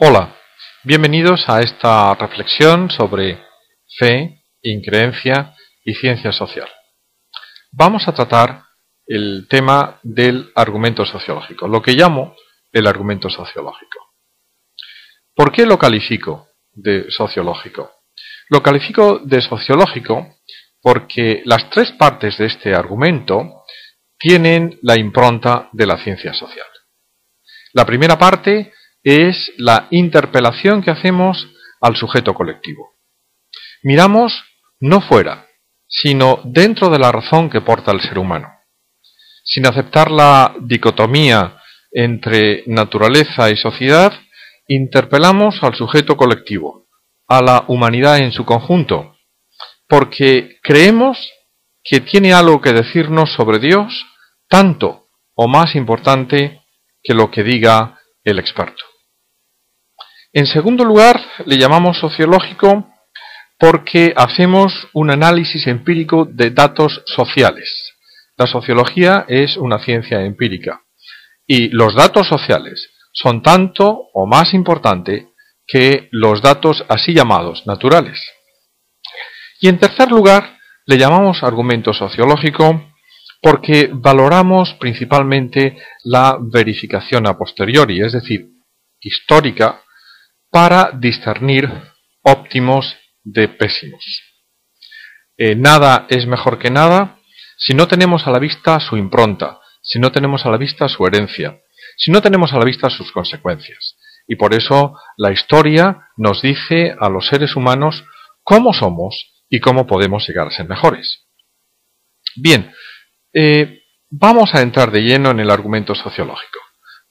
Hola, bienvenidos a esta reflexión sobre fe, increencia y ciencia social. Vamos a tratar el tema del argumento sociológico, lo que llamo el argumento sociológico. ¿Por qué lo califico de sociológico? Lo califico de sociológico porque las tres partes de este argumento tienen la impronta de la ciencia social. La primera parte es la interpelación que hacemos al sujeto colectivo. Miramos no fuera, sino dentro de la razón que porta el ser humano. Sin aceptar la dicotomía entre naturaleza y sociedad, interpelamos al sujeto colectivo, a la humanidad en su conjunto, porque creemos que tiene algo que decirnos sobre Dios, tanto o más importante que lo que diga el experto. En segundo lugar, le llamamos sociológico porque hacemos un análisis empírico de datos sociales. La sociología es una ciencia empírica y los datos sociales son tanto o más importantes que los datos así llamados naturales. Y en tercer lugar, le llamamos argumento sociológico porque valoramos principalmente la verificación a posteriori, es decir, histórica, para discernir óptimos de pésimos. Nada es mejor que nada si no tenemos a la vista su impronta, si no tenemos a la vista su herencia, si no tenemos a la vista sus consecuencias. Y por eso la historia nos dice a los seres humanos cómo somos y cómo podemos llegar a ser mejores. Bien, vamos a entrar de lleno en el argumento sociológico.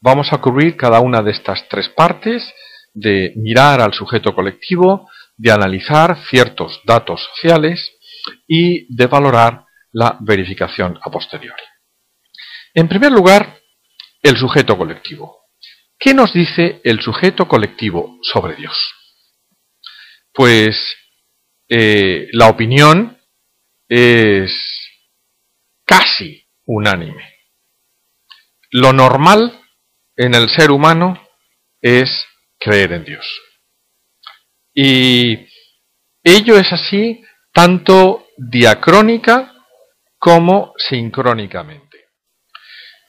Vamos a cubrir cada una de estas tres partes, de mirar al sujeto colectivo, de analizar ciertos datos sociales y de valorar la verificación a posteriori. En primer lugar, el sujeto colectivo. ¿Qué nos dice el sujeto colectivo sobre Dios? Pues la opinión es casi unánime. Lo normal en el ser humano es creer en Dios. Y ello es así tanto diacrónica como sincrónicamente.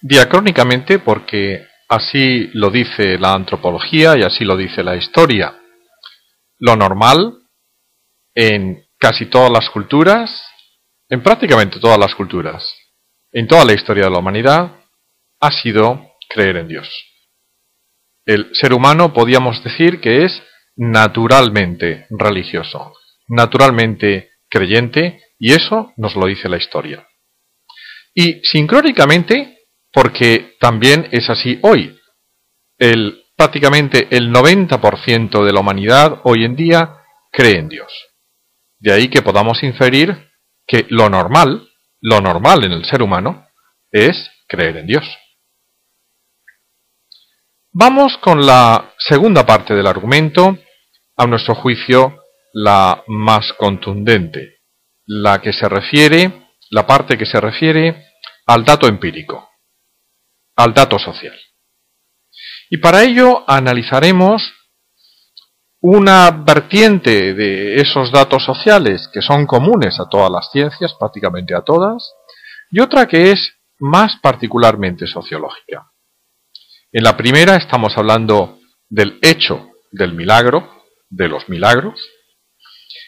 Diacrónicamente porque así lo dice la antropología y así lo dice la historia. Lo normal en casi todas las culturas, en prácticamente todas las culturas, en toda la historia de la humanidad, ha sido creer en Dios. El ser humano podíamos decir que es naturalmente religioso, naturalmente creyente, y eso nos lo dice la historia. Y sincrónicamente, porque también es así hoy. Prácticamente el 90% de la humanidad hoy en día cree en Dios. De ahí que podamos inferir que lo normal en el ser humano, es creer en Dios. Vamos con la segunda parte del argumento, a nuestro juicio la más contundente, la parte que se refiere al dato empírico, al dato social. Y para ello analizaremos una vertiente de esos datos sociales que son comunes a todas las ciencias, prácticamente a todas, y otra que es más particularmente sociológica. En la primera estamos hablando del hecho del milagro, de los milagros,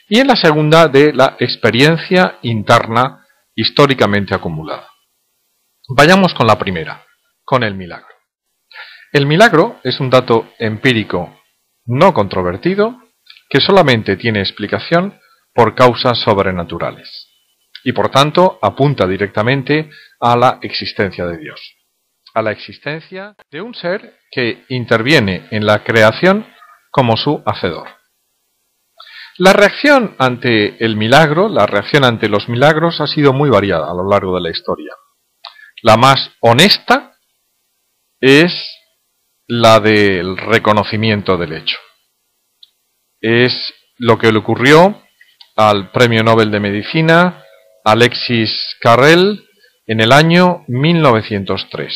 y en la segunda de la experiencia interna históricamente acumulada. Vayamos con la primera, con el milagro. El milagro es un dato empírico no controvertido que solamente tiene explicación por causas sobrenaturales y por tanto apunta directamente a la existencia de Dios, a la existencia de un ser que interviene en la creación como su hacedor. La reacción ante el milagro, la reacción ante los milagros ha sido muy variada a lo largo de la historia. La más honesta es la del reconocimiento del hecho. Es lo que le ocurrió al Premio Nobel de Medicina Alexis Carrel en el año 1903,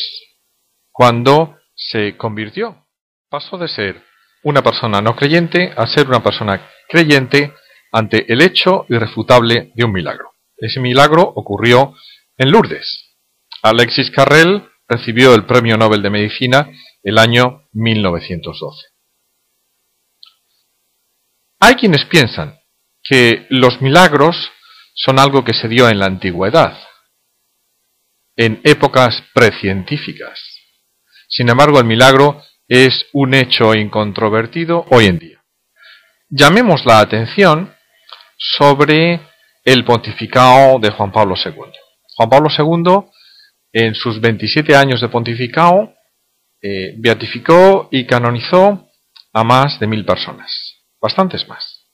cuando se convirtió, pasó de ser una persona no creyente a ser una persona creyente ante el hecho irrefutable de un milagro. Ese milagro ocurrió en Lourdes. Alexis Carrel recibió el Premio Nobel de Medicina el año 1912. Hay quienes piensan que los milagros son algo que se dio en la antigüedad, en épocas precientíficas. Sin embargo, el milagro es un hecho incontrovertido hoy en día. Llamemos la atención sobre el pontificado de Juan Pablo II. Juan Pablo II, en sus 27 años de pontificado, beatificó y canonizó a más de 1000 personas, bastantes más.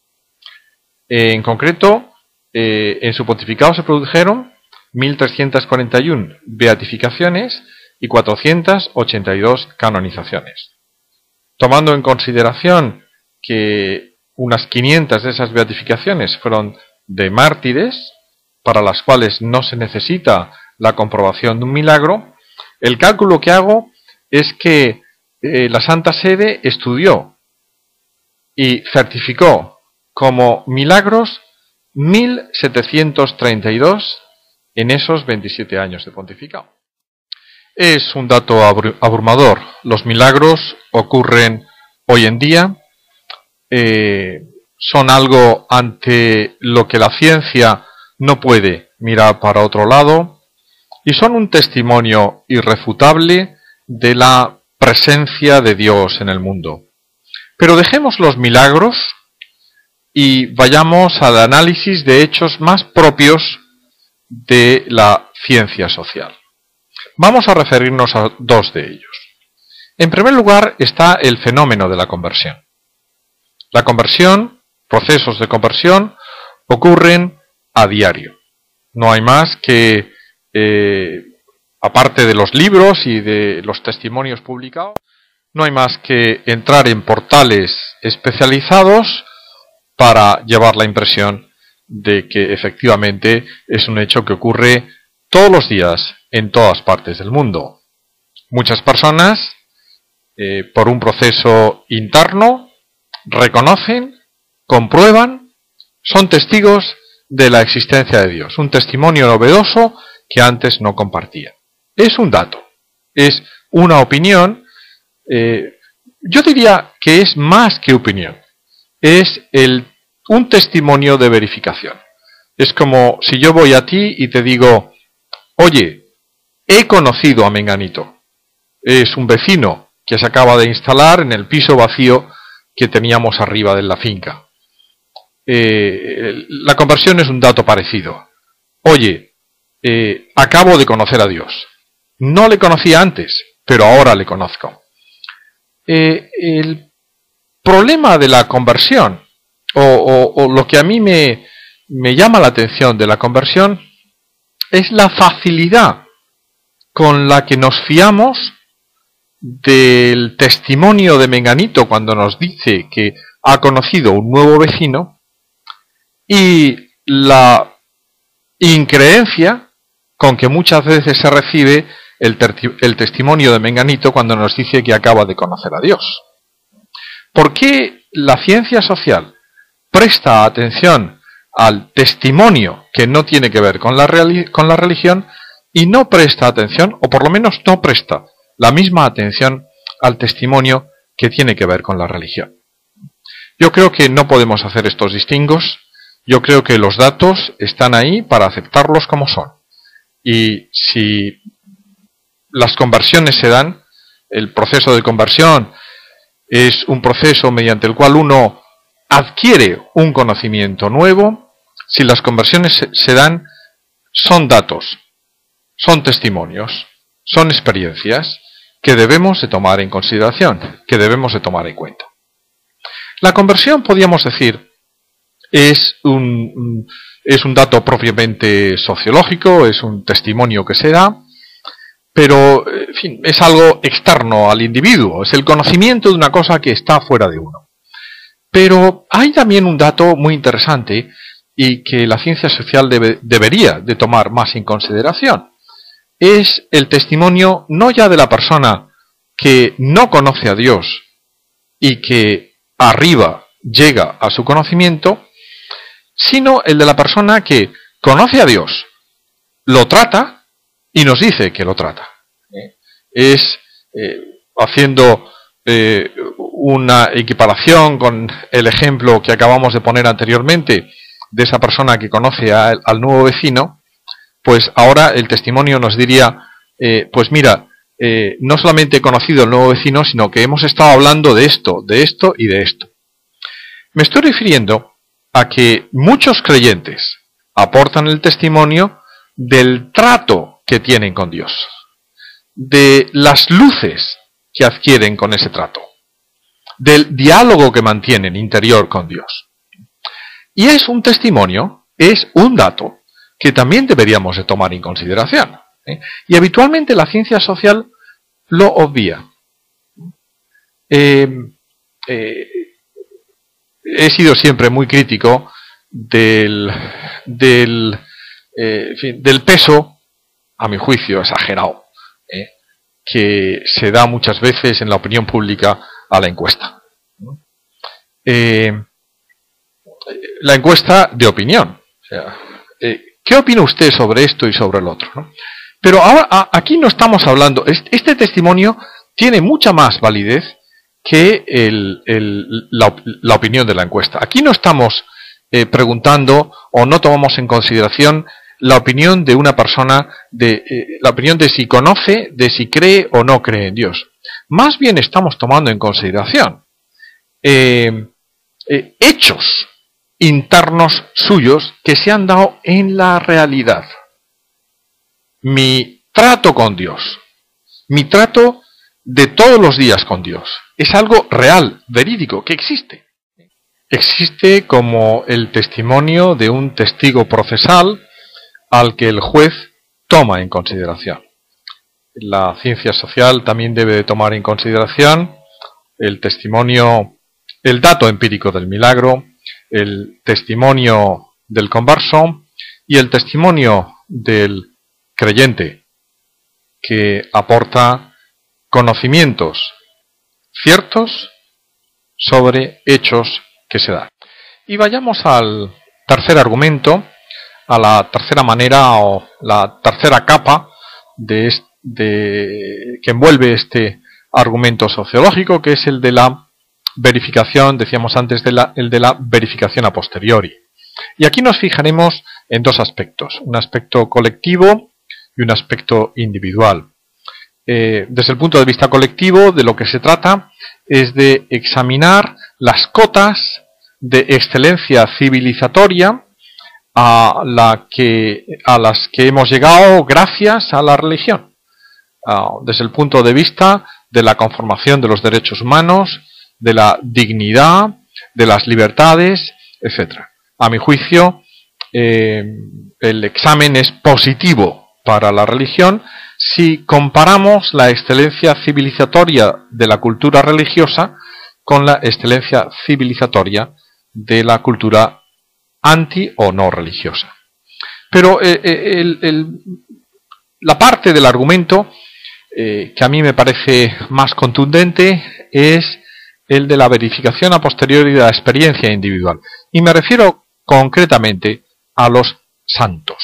En concreto, en su pontificado se produjeron 1341 beatificaciones y 482 canonizaciones. Tomando en consideración que unas 500 de esas beatificaciones fueron de mártires, para las cuales no se necesita la comprobación de un milagro, el cálculo que hago es que la Santa Sede estudió y certificó como milagros 1732 en esos 27 años de pontificado. Es un dato abrumador. Los milagros ocurren hoy en día, son algo ante lo que la ciencia no puede mirar para otro lado y son un testimonio irrefutable de la presencia de Dios en el mundo. Pero dejemos los milagros y vayamos al análisis de hechos más propios de la ciencia social. Vamos a referirnos a dos de ellos. En primer lugar está el fenómeno de la conversión. La conversión, procesos de conversión, ocurren a diario. No hay más que, aparte de los libros y de los testimonios publicados, no hay más que entrar en portales especializados para llevar la impresión de que efectivamente es un hecho que ocurre todos los días en todas partes del mundo. Muchas personas, por un proceso interno, reconocen, comprueban, son testigos de la existencia de Dios, un testimonio novedoso que antes no compartían. Es un dato, es una opinión, yo diría que es más que opinión, es un testimonio de verificación. Es como si yo voy a ti y te digo, oye, he conocido a Menganito, es un vecino que se acaba de instalar en el piso vacío que teníamos arriba de la finca. La conversión es un dato parecido. Oye, acabo de conocer a Dios. No le conocía antes, pero ahora le conozco. El problema de la conversión, o lo que a mí me llama la atención de la conversión, es la facilidad con la que nos fiamos del testimonio de Menganito cuando nos dice que ha conocido un nuevo vecino, y la increencia con que muchas veces se recibe el testimonio de Menganito cuando nos dice que acaba de conocer a Dios. ¿Por qué la ciencia social presta atención al testimonio que no tiene que ver con la religión y no presta atención, o por lo menos no presta la misma atención al testimonio que tiene que ver con la religión? Yo creo que no podemos hacer estos distingos. Yo creo que los datos están ahí para aceptarlos como son. Y si las conversiones se dan, el proceso de conversión es un proceso mediante el cual uno adquiere un conocimiento nuevo. Si las conversiones se dan, son datos, son testimonios, son experiencias que debemos de tomar en consideración, que debemos de tomar en cuenta. La conversión, podríamos decir, es un dato propiamente sociológico, es un testimonio que se da, pero en fin, es algo externo al individuo, es el conocimiento de una cosa que está fuera de uno. Pero hay también un dato muy interesante y que la ciencia social debería de tomar más en consideración. Es el testimonio no ya de la persona que no conoce a Dios y que arriba llega a su conocimiento, sino el de la persona que conoce a Dios, lo trata y nos dice que lo trata. Es haciendo una equiparación con el ejemplo que acabamos de poner anteriormente de esa persona que conoce al nuevo vecino, pues ahora el testimonio nos diría, pues mira, no solamente he conocido al nuevo vecino, sino que hemos estado hablando de esto y de esto. Me estoy refiriendo a que muchos creyentes aportan el testimonio del trato que tienen con Dios, de las luces que adquieren con ese trato, del diálogo que mantienen interior con Dios. Y es un testimonio, es un dato que también deberíamos de tomar en consideración. Y habitualmente la ciencia social lo obvia. He sido siempre muy crítico del peso, a mi juicio, exagerado, que se da muchas veces en la opinión pública a la encuesta. La encuesta de opinión. O sea, ¿qué opina usted sobre esto y sobre el otro? ¿No? Pero ahora, aquí no estamos hablando, este testimonio tiene mucha más validez que la opinión de la encuesta. Aquí no estamos preguntando o no tomamos en consideración la opinión de una persona, la opinión de si conoce, de si cree o no cree en Dios. Más bien estamos tomando en consideración hechos internos suyos que se han dado en la realidad. Mi trato con Dios, mi trato de todos los días con Dios, es algo real, verídico, que existe. Existe como el testimonio de un testigo procesal al que el juez toma en consideración. La ciencia social también debe de tomar en consideración el testimonio, el dato empírico del milagro, el testimonio del converso y el testimonio del creyente, que aporta conocimientos ciertos sobre hechos que se dan. Y vayamos al tercer argumento, a la tercera manera o la tercera capa que envuelve este argumento sociológico, que es el de la verificación, decíamos antes, el de la verificación a posteriori. Y aquí nos fijaremos en dos aspectos, un aspecto colectivo y un aspecto individual. Desde el punto de vista colectivo, de lo que se trata es de examinar las cotas de excelencia civilizatoria a las que hemos llegado gracias a la religión. Desde el punto de vista de la conformación de los derechos humanos, de la dignidad, de las libertades, etc. A mi juicio, el examen es positivo para la religión si comparamos la excelencia civilizatoria de la cultura religiosa con la excelencia civilizatoria de la cultura anti o no religiosa. Pero la parte del argumento que a mí me parece más contundente es el de la verificación a posteriori de la experiencia individual. Y me refiero concretamente a los santos,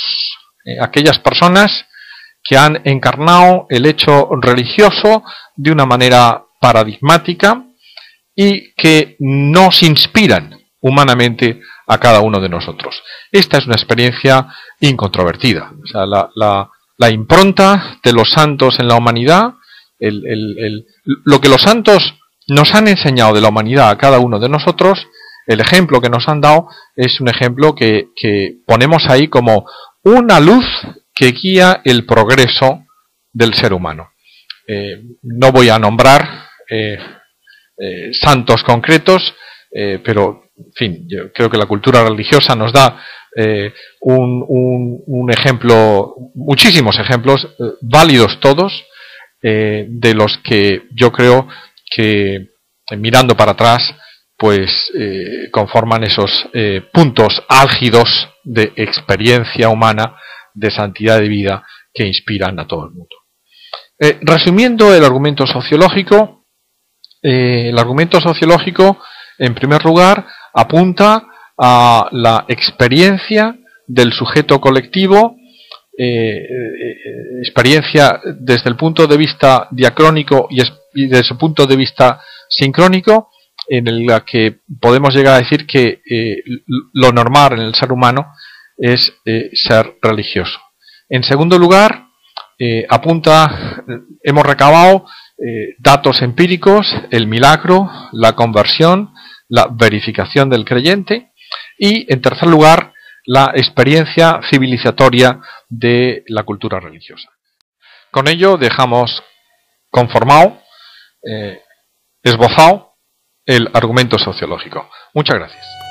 aquellas personas que han encarnado el hecho religioso de una manera paradigmática y que nos inspiran humanamente a cada uno de nosotros. Esta es una experiencia incontrovertida. O sea, la impronta de los santos en la humanidad, lo que los santos nos han enseñado de la humanidad a cada uno de nosotros, el ejemplo que nos han dado es un ejemplo que ponemos ahí como una luz que guía el progreso del ser humano. No voy a nombrar santos concretos, pero, en fin, yo creo que la cultura religiosa nos da un ejemplo, muchísimos ejemplos, válidos todos, de los que yo creo que, mirando para atrás, pues conforman esos puntos álgidos de experiencia humana, de santidad de vida, que inspiran a todo el mundo. Resumiendo el argumento sociológico, El argumento sociológico, en primer lugar, apunta a la experiencia del sujeto colectivo, experiencia desde el punto de vista diacrónico y desde el punto de vista sincrónico, en la que podemos llegar a decir que lo normal en el ser humano es ser religioso. En segundo lugar, hemos recabado datos empíricos, el milagro, la conversión, la verificación del creyente, y en tercer lugar, la experiencia civilizatoria de la cultura religiosa. Con ello dejamos conformado, esbozado, el argumento sociológico. Muchas gracias.